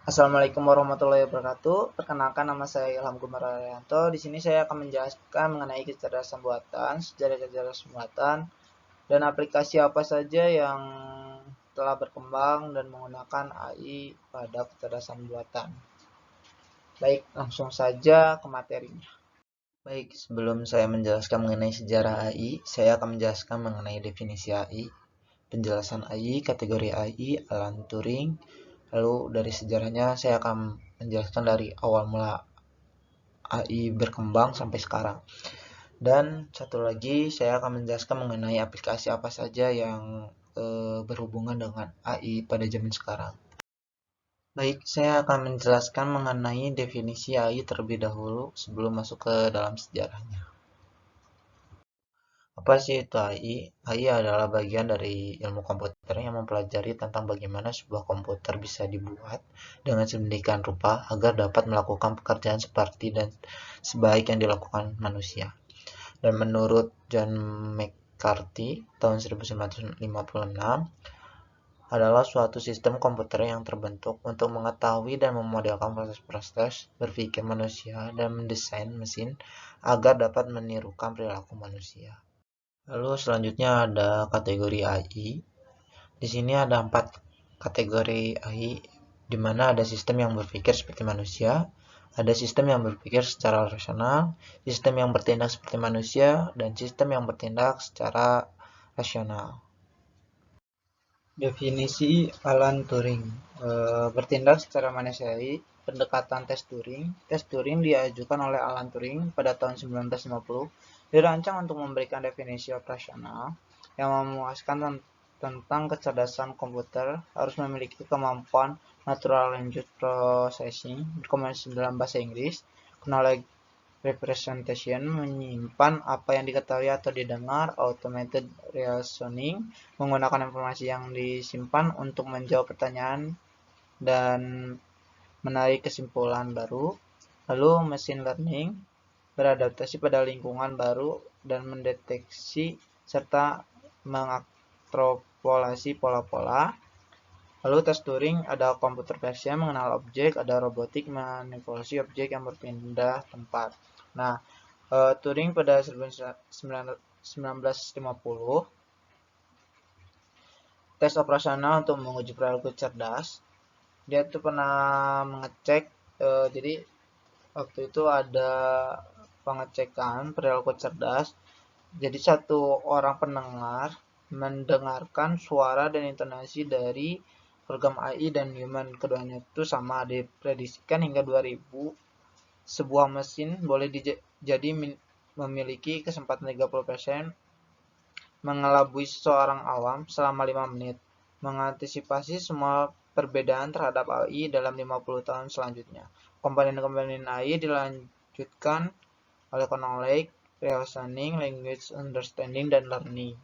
Assalamualaikum warahmatullahi wabarakatuh. Perkenalkan, nama saya Ilham Gumarayanto. Di sini saya akan menjelaskan mengenai kecerdasan buatan, sejarah kecerdasan buatan, dan aplikasi apa saja yang telah berkembang dan menggunakan AI pada kecerdasan buatan. Baik, langsung saja ke materinya. Baik, sebelum saya menjelaskan mengenai sejarah AI, saya akan menjelaskan mengenai definisi AI, penjelasan AI, kategori AI, Alan Turing. Lalu dari sejarahnya saya akan menjelaskan dari awal mula AI berkembang sampai sekarang. Dan satu lagi saya akan menjelaskan mengenai aplikasi apa saja yang berhubungan dengan AI pada zaman sekarang. Baik, saya akan menjelaskan mengenai definisi AI terlebih dahulu sebelum masuk ke dalam sejarahnya. Apa sih itu AI? AI adalah bagian dari ilmu komputer yang mempelajari tentang bagaimana sebuah komputer bisa dibuat dengan sedemikian rupa agar dapat melakukan pekerjaan seperti dan sebaik yang dilakukan manusia. Dan menurut John McCarthy tahun 1956 adalah suatu sistem komputer yang terbentuk untuk mengetahui dan memodelkan proses-proses berpikir manusia dan mendesain mesin agar dapat menirukan perilaku manusia. Lalu selanjutnya ada kategori AI. Di sini ada 4 kategori AI, di mana ada sistem yang berpikir seperti manusia, ada sistem yang berpikir secara rasional, sistem yang bertindak seperti manusia, dan sistem yang bertindak secara rasional. Definisi Alan Turing. Bertindak secara manusiawi, pendekatan tes Turing. Tes Turing diajukan oleh Alan Turing pada tahun 1950, dirancang untuk memberikan definisi operasional yang memuaskan tentang kecerdasan komputer harus memiliki kemampuan natural language processing, berkomunikasi dalam bahasa Inggris, knowledge representation, menyimpan apa yang diketahui atau didengar, automated reasoning, menggunakan informasi yang disimpan untuk menjawab pertanyaan dan menarik kesimpulan baru. Lalu machine learning, beradaptasi pada lingkungan baru dan mendeteksi serta mengekstrapolasi pola-pola. Lalu tes Turing, ada computer vision, mengenal objek, ada robotik, manipulasi objek yang berpindah tempat. Nah, Turing pada 1950 tes operasional untuk menguji perilaku cerdas. Dia tuh pernah mengecek, jadi waktu itu ada pengecekan perilaku cerdas. Jadi satu orang pendengar mendengarkan suara dan intonasi dari program AI dan human, keduanya itu sama, diprediksikan hingga 2000 sebuah mesin boleh jadi memiliki kesempatan 30% mengelabui seseorang awam selama 5 menit, mengantisipasi semua perbedaan terhadap AI dalam 50 tahun selanjutnya. Komponen-komponen AI dilanjutkan oleh knowledge, reasoning, language understanding, dan learning.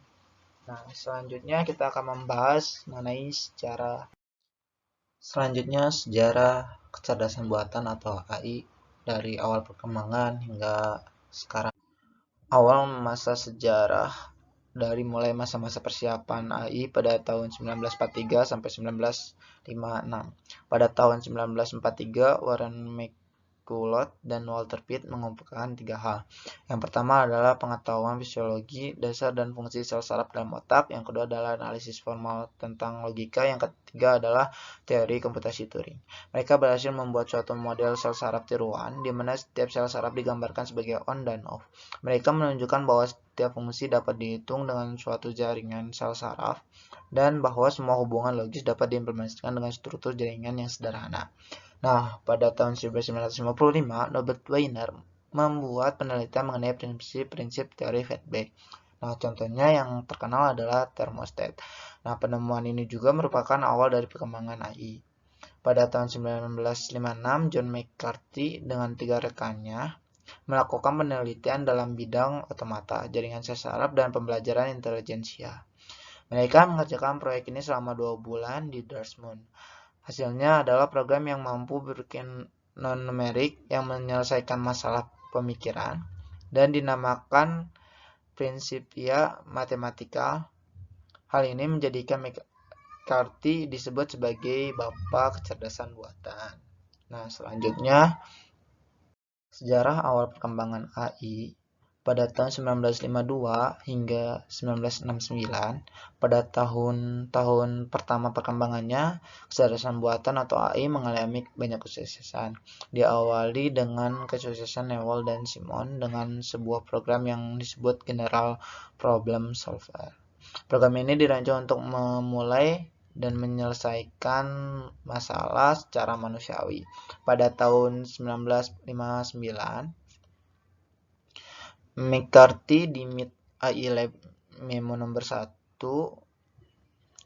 Nah, selanjutnya kita akan membahas mengenai sejarah kecerdasan buatan atau AI dari awal perkembangan hingga sekarang. Awal masa sejarah dari mulai masa-masa persiapan AI pada tahun 1943 sampai 1956. Pada tahun 1943, Warren McCulloch dan Walter Pitt mengumpulkan 3 hal. Yang pertama adalah pengetahuan fisiologi dasar dan fungsi sel saraf dalam otak. Yang kedua adalah analisis formal tentang logika. Yang ketiga adalah teori komputasi Turing. Mereka berhasil membuat suatu model sel saraf tiruan, di mana setiap sel saraf digambarkan sebagai on dan off. Mereka menunjukkan bahwa setiap fungsi dapat dihitung dengan suatu jaringan sel saraf, dan bahwa semua hubungan logis dapat diimplementasikan dengan struktur jaringan yang sederhana. Nah, pada tahun 1955, Norbert Wiener membuat penelitian mengenai prinsip-prinsip teori feedback. Nah, contohnya yang terkenal adalah termostat. Nah, penemuan ini juga merupakan awal dari perkembangan AI. Pada tahun 1956, John McCarthy dengan 3 rekannya melakukan penelitian dalam bidang otomata, jaringan sel saraf, dan pembelajaran intelijensia. Mereka mengerjakan proyek ini selama 2 bulan di Dartmouth. Hasilnya adalah program yang mampu berpikir non-numerik yang menyelesaikan masalah pemikiran dan dinamakan Principia Mathematica. Hal ini menjadikan McCarthy disebut sebagai bapak kecerdasan buatan. Nah, selanjutnya sejarah awal perkembangan AI pada tahun 1952 hingga 1969. Pada tahun-tahun pertama perkembangannya, kecerdasan buatan atau AI mengalami banyak kesuksesan. Diawali dengan kesuksesan Newell dan Simon dengan sebuah program yang disebut General Problem Solver. Program ini dirancang untuk memulai dan menyelesaikan masalah secara manusiawi. Pada tahun 1959, McCarthy di MIT AI Lab Memo nomor 1,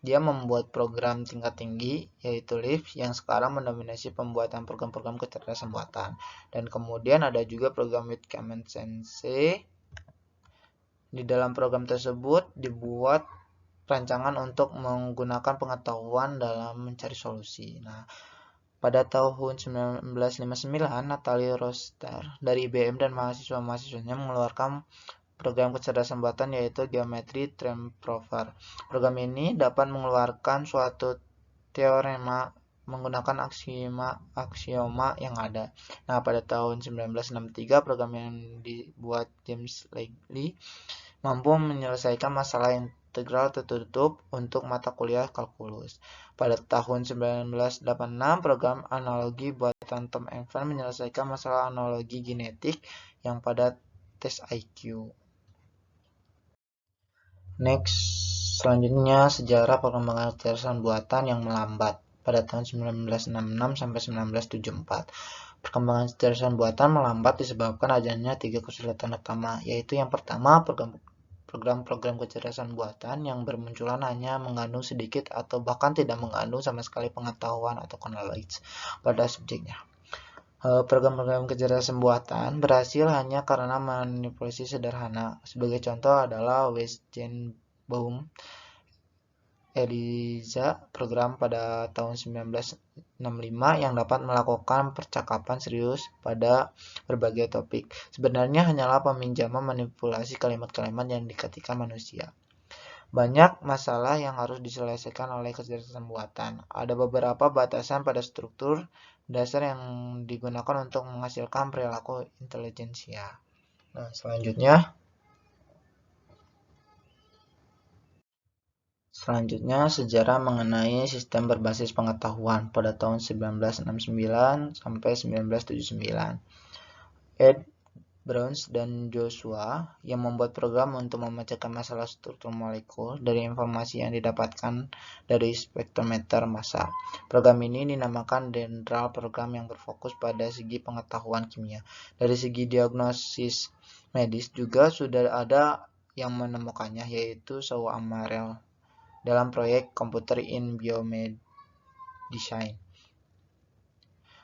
dia membuat program tingkat tinggi yaitu Lisp yang sekarang mendominasi pembuatan program-program kecerdasan buatan. Dan kemudian ada juga program with Common Sense. Di dalam program tersebut dibuat rancangan untuk menggunakan pengetahuan dalam mencari solusi. Nah, pada tahun 1959, Natalie Roster dari IBM dan mahasiswa-mahasiswanya mengeluarkan program kecerdasan buatan yaitu Geometry Tremprover. Program ini dapat mengeluarkan suatu teorema menggunakan aksioma yang ada. Nah, pada tahun 1963, program yang dibuat James Legge mampu menyelesaikan masalah integral tertutup untuk mata kuliah kalkulus. Pada tahun 1986, program analogi buatan Tom Enfant menyelesaikan masalah analogi genetik yang pada tes IQ. Next, selanjutnya sejarah perkembangan kecerdasan buatan yang melambat pada tahun 1966 sampai 1974. Perkembangan kecerdasan buatan melambat disebabkan adanya 3 kesulitan utama, yaitu yang pertama, program-program kecerdasan buatan yang bermunculan hanya mengandung sedikit atau bahkan tidak mengandung sama sekali pengetahuan atau knowledge pada subjeknya. Program-program kecerdasan buatan berhasil hanya karena manipulasi sederhana. Sebagai contoh adalah Weizenbaum Eliza program pada tahun 1965 yang dapat melakukan percakapan serius pada berbagai topik. Sebenarnya hanyalah peminjaman manipulasi kalimat-kalimat yang diketikkan manusia. Banyak masalah yang harus diselesaikan oleh kecerdasan buatan. Ada beberapa batasan pada struktur dasar yang digunakan untuk menghasilkan perilaku intelijensia. Nah, Selanjutnya, sejarah mengenai sistem berbasis pengetahuan pada tahun 1969 sampai 1979. Ed Browns dan Joshua yang membuat program untuk memecahkan masalah struktur molekul dari informasi yang didapatkan dari spektrometer massa. Program ini dinamakan Dendral program yang berfokus pada segi pengetahuan kimia. Dari segi diagnosis medis juga sudah ada yang menemukannya, yaitu Saul Amarel dalam proyek Computer in Biomedicine.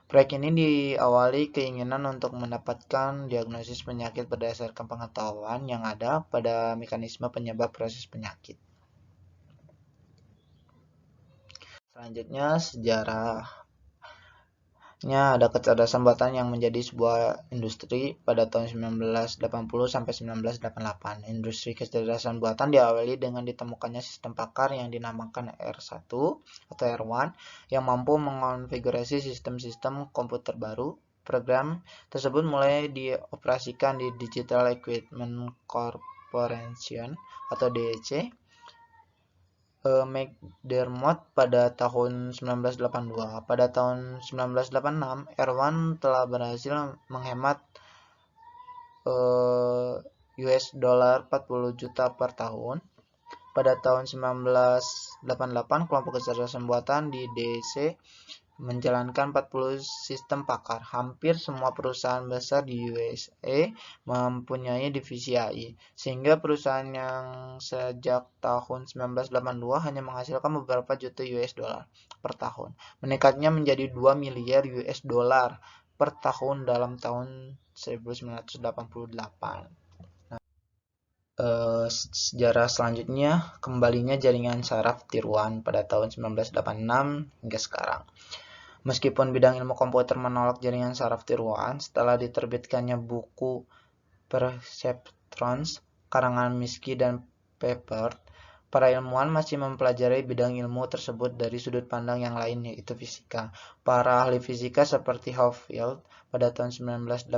Proyek ini diawali keinginan untuk mendapatkan diagnosis penyakit berdasarkan pengetahuan yang ada pada mekanisme penyebab proses penyakit. Selanjutnya, sejarahnya ada kecerdasan buatan yang menjadi sebuah industri pada tahun 1980 sampai 1988. Industri kecerdasan buatan diawali dengan ditemukannya sistem pakar yang dinamakan R1 atau R1 yang mampu mengonfigurasi sistem-sistem komputer baru. Program tersebut mulai dioperasikan di Digital Equipment Corporation atau DEC McDermott pada tahun 1982. Pada tahun 1986, R1 telah berhasil menghemat $40 juta per tahun. Pada tahun 1988, kelompok kecerdasan buatan di DEC menjalankan 40 sistem pakar. Hampir semua perusahaan besar di USA mempunyai divisi AI, sehingga perusahaan yang sejak tahun 1982 hanya menghasilkan beberapa juta US dollar per tahun, meningkatnya menjadi 2 miliar US dollar per tahun dalam tahun 1988. Sejarah selanjutnya, kembalinya jaringan saraf Tier 1 pada tahun 1986 hingga sekarang. Meskipun bidang ilmu komputer menolak jaringan saraf Tier 1 setelah diterbitkannya buku Perceptrons karangan Minsky dan Papert, Para ilmuwan masih mempelajari bidang ilmu tersebut dari sudut pandang yang lain, yaitu fisika. Para ahli fisika seperti Hopfield pada tahun 1982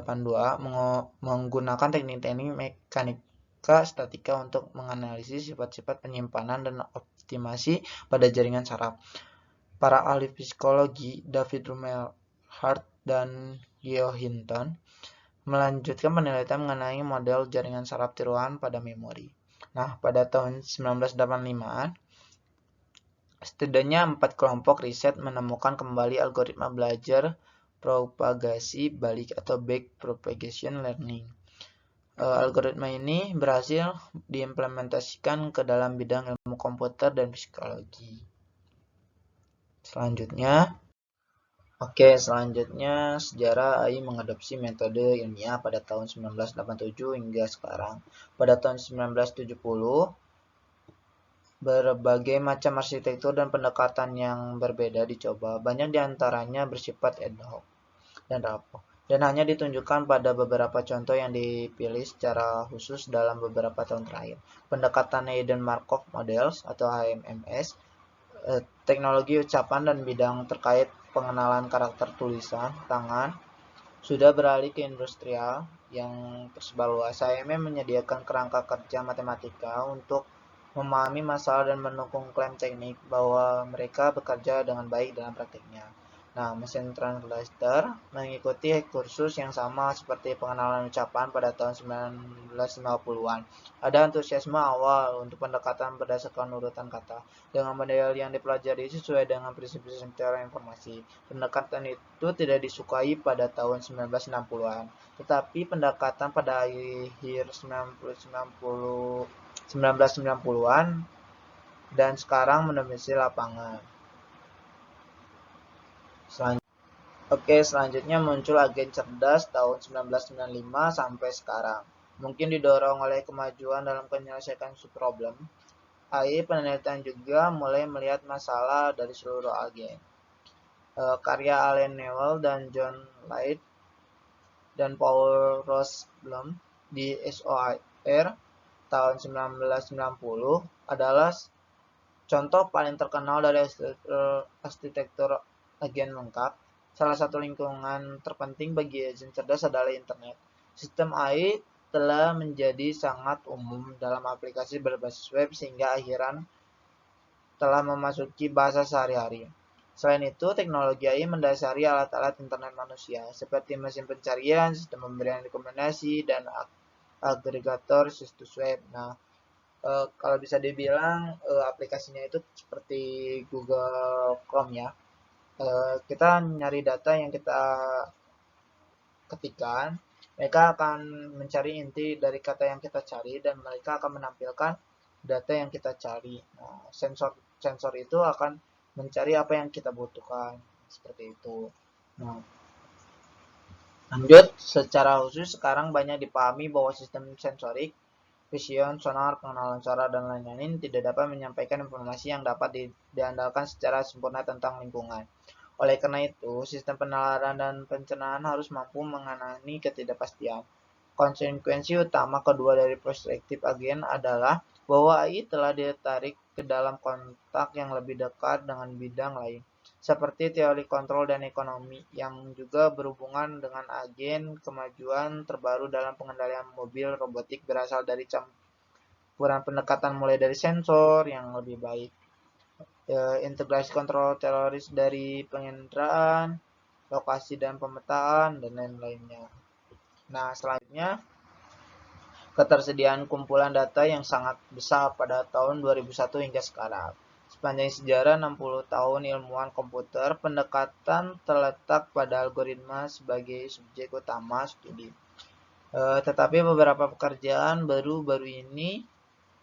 menggunakan teknik-teknik mekanika statika untuk menganalisis sifat-sifat penyimpanan dan optimasi pada jaringan saraf. Para ahli psikologi David Rumelhart dan Geo Hinton melanjutkan penelitian mengenai model jaringan saraf tiruan pada memori. Nah, pada tahun 1985-an, setidaknya 4 kelompok riset menemukan kembali algoritma belajar propagasi balik atau back propagation learning. Algoritma ini berhasil diimplementasikan ke dalam bidang ilmu komputer dan psikologi. Selanjutnya, sejarah AI mengadopsi metode ilmiah pada tahun 1987 hingga sekarang. Pada tahun 1970, berbagai macam arsitektur dan pendekatan yang berbeda dicoba. Banyak diantaranya bersifat ad hoc dan rapuh, dan hanya ditunjukkan pada beberapa contoh yang dipilih secara khusus dalam beberapa tahun terakhir. Pendekatan Hayden-Markov Models atau HMMS, teknologi ucapan dan bidang terkait pengenalan karakter tulisan tangan sudah beralih ke industrial yang tersebar luas. HMM menyediakan kerangka kerja matematika untuk memahami masalah dan mendukung klaim teknik bahwa mereka bekerja dengan baik dalam praktiknya. Nah, mesin translator mengikuti kursus yang sama seperti pengenalan ucapan pada tahun 1950-an. Ada antusiasme awal untuk pendekatan berdasarkan urutan kata, dengan model yang dipelajari sesuai dengan prinsip-prinsip teori informasi. Pendekatan itu tidak disukai pada tahun 1960-an, tetapi pendekatan pada akhir 1990-an dan sekarang mendominasi lapangan. Selanjutnya muncul agen cerdas tahun 1995 sampai sekarang. Mungkin didorong oleh kemajuan dalam menyelesaikan problem, AI penelitian juga mulai melihat masalah dari seluruh agen. Karya Allen Newell dan John Light dan Paul Rosblum di SOIR tahun 1990 adalah contoh paling terkenal dari arsitektur agen lengkap. Salah satu lingkungan terpenting bagi agen cerdas adalah internet. Sistem AI telah menjadi sangat umum dalam aplikasi berbasis web sehingga akhiran telah memasuki bahasa sehari-hari. Selain itu, teknologi AI mendasari alat-alat internet manusia seperti mesin pencarian, sistem pemberian rekomendasi, dan agregator situs web. Nah, kalau bisa dibilang aplikasinya itu seperti Google Chrome ya. Kita nyari data yang kita ketikkan, mereka akan mencari inti dari kata yang kita cari dan mereka akan menampilkan data yang kita cari. Nah, sensor itu akan mencari apa yang kita butuhkan, seperti itu. Nah, lanjut, secara khusus sekarang banyak dipahami bahwa sistem sensorik, vision, sonar, pengenalan suara, dan lain-lain tidak dapat menyampaikan informasi yang dapat diandalkan secara sempurna tentang lingkungan. Oleh karena itu, sistem penalaran dan pencernaan harus mampu mengenali ketidakpastian. Konsekuensi utama kedua dari perspektif agen adalah bahwa AI telah ditarik ke dalam kontak yang lebih dekat dengan bidang lain, seperti teori kontrol dan ekonomi, yang juga berhubungan dengan agen. Kemajuan terbaru dalam pengendalian mobil robotik berasal dari campuran pendekatan mulai dari sensor yang lebih baik, integrasi kontrol teroris dari penginderaan, lokasi dan pemetaan, dan lain-lainnya. Nah, selanjutnya, ketersediaan kumpulan data yang sangat besar pada tahun 2001 hingga sekarang. Sepanjang sejarah 60 tahun ilmuwan komputer, pendekatan terletak pada algoritma sebagai subjek utama studi. Tetapi beberapa pekerjaan baru-baru ini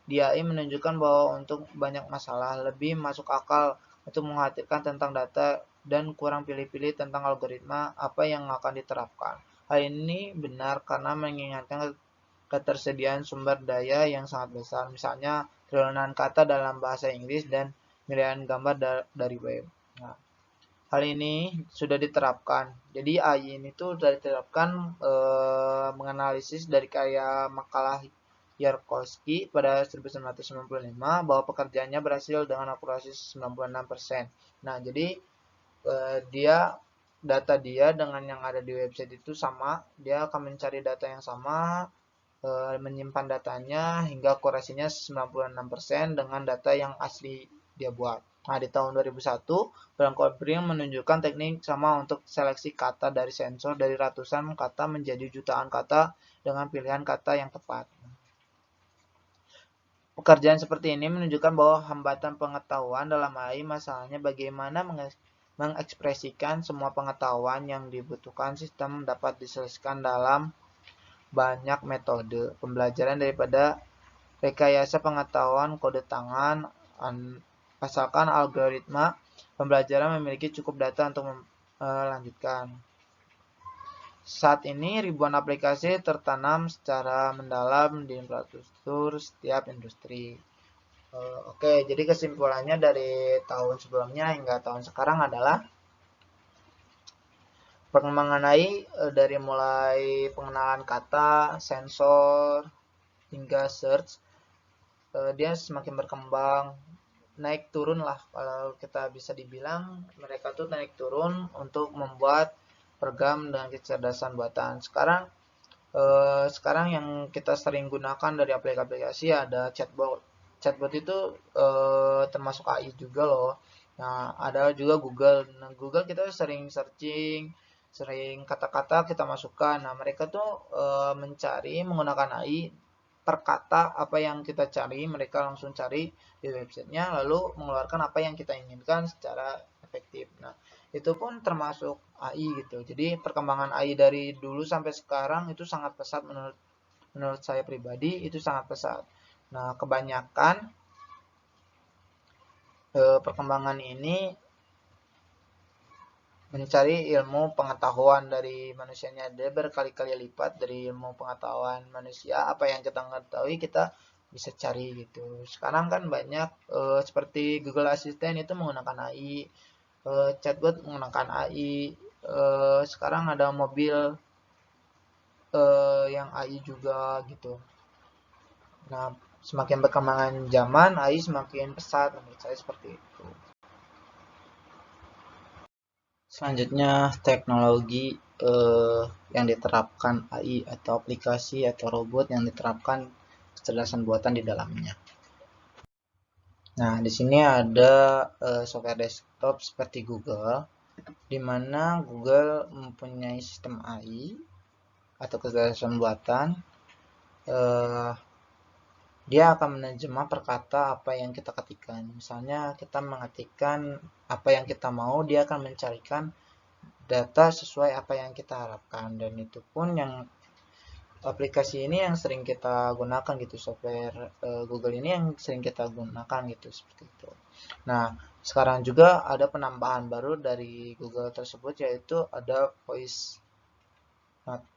di AI menunjukkan bahwa untuk banyak masalah lebih masuk akal untuk mengkhawatirkan tentang data dan kurang pilih-pilih tentang algoritma apa yang akan diterapkan. Hal ini benar karena mengingatkan ketersediaan sumber daya yang sangat besar, misalnya triliunan kata dalam bahasa Inggris dan miliaran gambar dari web. Nah, hal ini sudah diterapkan. Jadi AI ini tuh sudah diterapkan menganalisis dari kayak makalah Yarkowski pada 1995 bahwa pekerjaannya berhasil dengan akurasi 96%. Nah, jadi data dia dengan yang ada di website itu sama, dia akan mencari data yang sama, menyimpan datanya hingga akurasinya 96% dengan data yang asli dia buat. Nah, di tahun 2001, Bring menunjukkan teknik sama untuk seleksi kata dari sensor dari ratusan kata menjadi jutaan kata dengan pilihan kata yang tepat. Pekerjaan seperti ini menunjukkan bahwa hambatan pengetahuan dalam AI masalahnya bagaimana mengekspresikan semua pengetahuan yang dibutuhkan sistem dapat diselesaikan dalam banyak metode pembelajaran daripada rekayasa pengetahuan kode tangan, asalkan algoritma pembelajaran memiliki cukup data untuk melanjutkan. Saat ini ribuan aplikasi tertanam secara mendalam di infrastruktur setiap industri. Oke, jadi kesimpulannya dari tahun sebelumnya hingga tahun sekarang adalah perkembangan AI dari mulai pengenalan kata, sensor, hingga search, dia semakin berkembang, naik turun lah kalau kita bisa dibilang mereka tuh naik turun untuk membuat program dengan kecerdasan buatan. Sekarang yang kita sering gunakan dari aplikasi ada chatbot. Chatbot itu termasuk AI juga loh. Nah, ada juga Google. Nah, Google kita sering searching, sering kata-kata kita masukkan. Nah, mereka tuh mencari menggunakan AI per kata apa yang kita cari, mereka langsung cari di websitenya, lalu mengeluarkan apa yang kita inginkan secara efektif. Nah, itu pun termasuk AI gitu. Jadi perkembangan AI dari dulu sampai sekarang itu sangat pesat menurut saya pribadi, itu sangat pesat. Nah, kebanyakan perkembangan ini mencari ilmu pengetahuan dari manusianya, dia berkali-kali lipat dari ilmu pengetahuan manusia. Apa yang kita ketahui kita bisa cari gitu. Sekarang kan banyak seperti Google Assistant itu menggunakan AI, chatbot menggunakan AI, sekarang ada mobil yang AI juga gitu. Nah, semakin perkembangan zaman, AI semakin pesat menurut saya seperti itu. Selanjutnya, teknologi yang diterapkan AI atau aplikasi atau robot yang diterapkan kecerdasan buatan di dalamnya. Nah, di sini ada software desktop seperti Google, di mana Google mempunyai sistem AI atau kecerdasan buatan. Dia akan menerjemah per kata apa yang kita ketikkan. Misalnya kita mengetikkan apa yang kita mau, dia akan mencarikan data sesuai apa yang kita harapkan. Dan itu pun yang aplikasi ini yang sering kita gunakan gitu, software Google ini yang sering kita gunakan gitu, seperti itu. Nah, sekarang juga ada penambahan baru dari Google tersebut, yaitu ada voice.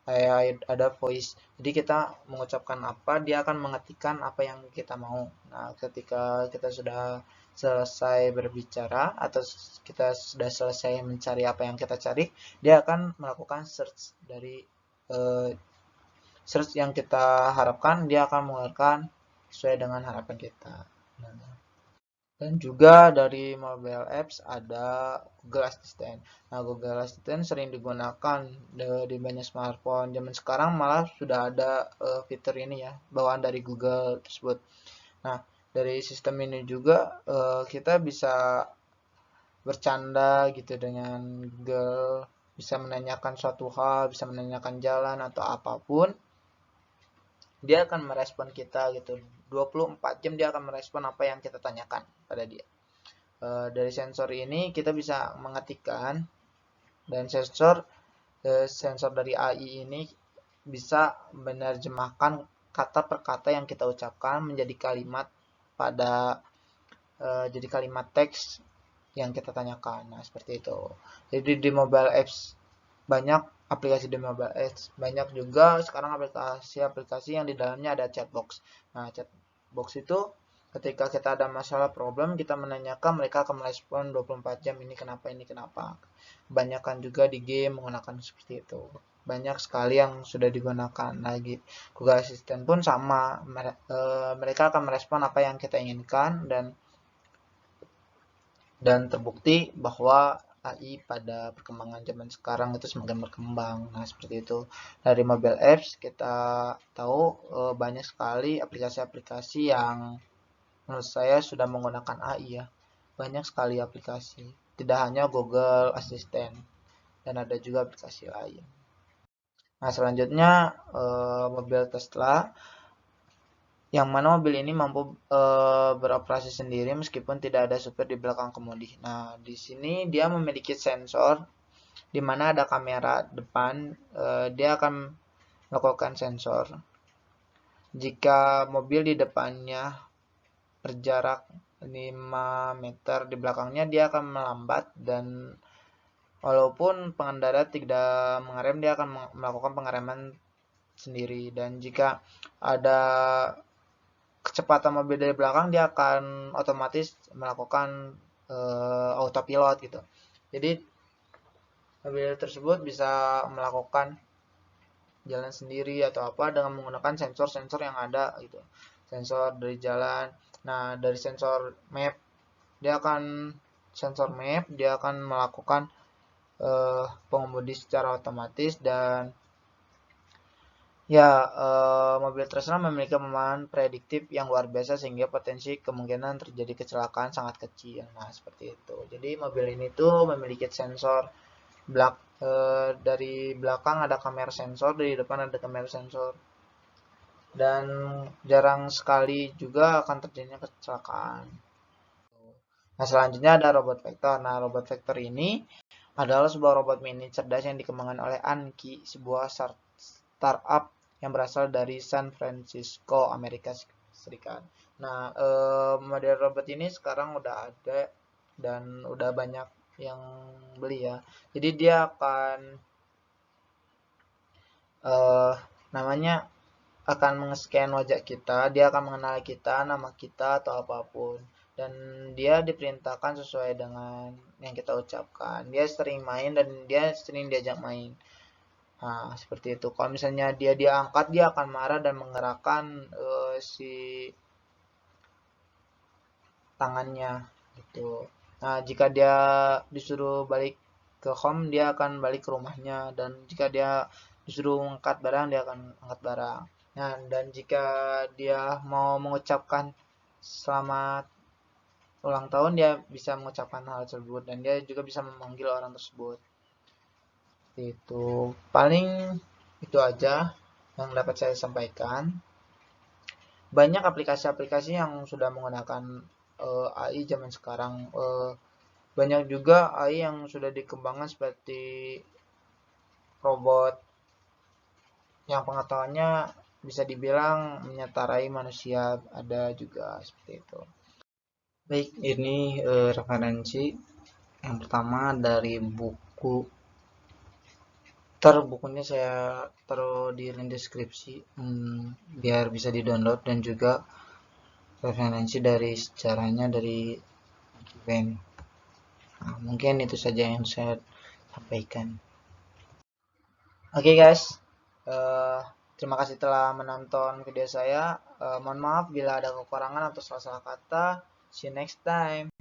Ada voice. Jadi kita mengucapkan apa, dia akan mengetikkan apa yang kita mau. Nah, ketika kita sudah selesai berbicara atau kita sudah selesai mencari apa yang kita cari, dia akan melakukan search dari search yang kita harapkan, dia akan mengeluarkan sesuai dengan harapan kita. Nah, dan juga dari mobile apps ada Google Assistant. Nah, Google Assistant sering digunakan di banyak smartphone. Zaman sekarang malah sudah ada fitur ini ya, bawaan dari Google tersebut. Nah, dari sistem ini juga kita bisa bercanda gitu dengan Google, bisa menanyakan suatu hal, bisa menanyakan jalan atau apapun. Dia akan merespon kita gitu. 24 jam dia akan merespon apa yang kita tanyakan pada dia. Dari sensor ini kita bisa mengetikkan, dan sensor dari AI ini bisa menerjemahkan kata per kata yang kita ucapkan menjadi kalimat jadi kalimat teks yang kita tanyakan. Nah, seperti itu. Jadi di mobile apps banyak aplikasi di mobile apps, banyak juga sekarang aplikasi-aplikasi yang di dalamnya ada chatbox. Nah, chatbox itu Ketika kita ada masalah problem, kita menanyakan, mereka akan merespon 24 jam, ini kenapa, ini kenapa. Kebanyakan juga di game menggunakan seperti itu. Banyak sekali yang sudah digunakan lagi. Google Assistant pun sama, mereka akan merespon apa yang kita inginkan, dan terbukti bahwa AI pada perkembangan zaman sekarang itu semakin berkembang. Nah, seperti itu. Dari mobile apps kita tahu banyak sekali aplikasi-aplikasi yang menurut saya sudah menggunakan AI ya. Banyak sekali aplikasi. Tidak hanya Google Assistant, dan ada juga aplikasi lain. Nah, selanjutnya mobil Tesla, yang mana mobil ini mampu beroperasi sendiri meskipun tidak ada supir di belakang kemudi. Nah, di sini dia memiliki sensor di mana ada kamera depan, dia akan melakukan sensor. Jika mobil di depannya berjarak 5 meter di belakangnya, dia akan melambat, dan walaupun pengendara tidak mengerem, dia akan melakukan pengereman sendiri. Dan jika ada kecepatan mobil dari belakang, dia akan otomatis melakukan autopilot gitu. Jadi mobil tersebut bisa melakukan jalan sendiri atau apa dengan menggunakan sensor-sensor yang ada gitu. Sensor dari jalan. Nah, dari sensor map dia akan melakukan pengemudi secara otomatis. Dan ya, mobil Tesla memiliki kemampuan prediktif yang luar biasa sehingga potensi kemungkinan terjadi kecelakaan sangat kecil. Nah, seperti itu. Jadi mobil ini tuh memiliki sensor dari belakang ada kamera sensor, dari depan ada kamera sensor. Dan jarang sekali juga akan terjadinya kecelakaan. Nah, selanjutnya ada robot vector. Nah, robot vector ini adalah sebuah robot mini cerdas yang dikembangkan oleh Anki, sebuah startup yang berasal dari San Francisco, Amerika Serikat. Nah, model robot ini sekarang udah ada dan udah banyak yang beli ya. Jadi dia akan namanya akan meng-scan wajah kita, dia akan mengenal kita, nama kita atau apapun, dan dia diperintahkan sesuai dengan yang kita ucapkan. Dia sering main dan dia sering diajak main. Nah, seperti itu. Kalau misalnya dia diangkat, dia akan marah dan menggerakkan si tangannya gitu. Nah, jika dia disuruh balik ke home, dia akan balik ke rumahnya, dan jika dia disuruh angkat barang, dia akan angkat barang. Nah, dan jika dia mau mengucapkan selamat ulang tahun, dia bisa mengucapkan hal tersebut, dan dia juga bisa memanggil orang tersebut. Itu paling itu aja yang dapat saya sampaikan. Banyak aplikasi-aplikasi yang sudah menggunakan AI zaman sekarang. Banyak juga AI yang sudah dikembangkan seperti robot yang pengetahuannya bisa dibilang menyetarai manusia, ada juga seperti itu. Baik, ini referensi yang pertama dari buku. Bukunya saya taruh di link deskripsi biar bisa di-download, dan juga referensi dari sejarahnya dari event. Nah, mungkin itu saja yang saya sampaikan. Oke guys, terima kasih telah menonton video saya. Mohon maaf bila ada kekurangan atau salah-salah kata. See you next time.